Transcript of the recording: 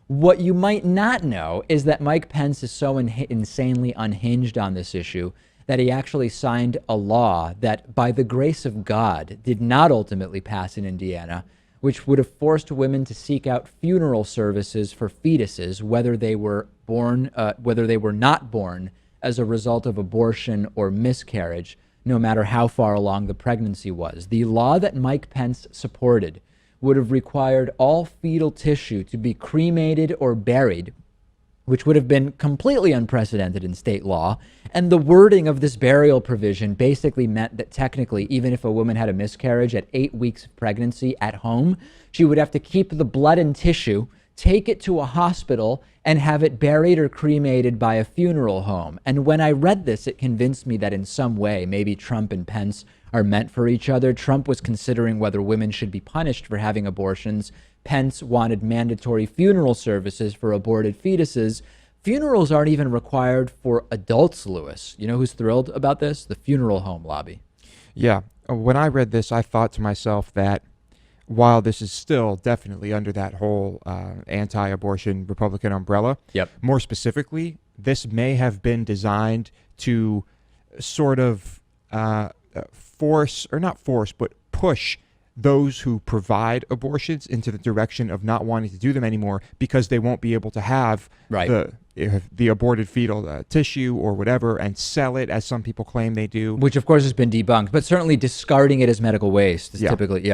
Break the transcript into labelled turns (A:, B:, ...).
A: What you might not know is that Mike Pence is so insanely unhinged on this issue that he actually signed a law that, by the grace of God, did not ultimately pass in Indiana, which would have forced women to seek out funeral services for fetuses, whether they were not born as a result of abortion or miscarriage, no matter how far along the pregnancy was. The law that Mike Pence supported would have required all fetal tissue to be cremated or buried, which would have been completely unprecedented in state law. And the wording of this burial provision basically meant that technically, even if a woman had a miscarriage at 8 weeks of pregnancy at home, she would have to keep the blood and tissue, take it to a hospital, and have it buried or cremated by a funeral home. And when I read this, it convinced me that in some way, maybe Trump and Pence are meant for each other. Trump was considering whether women should be punished for having abortions. Pence wanted mandatory funeral services for aborted fetuses. Funerals aren't even required for adults, Lewis. You know who's thrilled about this? The funeral home lobby.
B: Yeah. When I read this, I thought to myself that while this is still definitely under that whole anti-abortion Republican umbrella,
A: Yep.
B: More specifically, this may have been designed to sort of push those who provide abortions into the direction of not wanting to do them anymore because they won't be able to have the aborted fetal tissue or whatever and sell it as some people claim they do.
A: Which, of course, has been debunked, but certainly discarding it as medical waste is typically,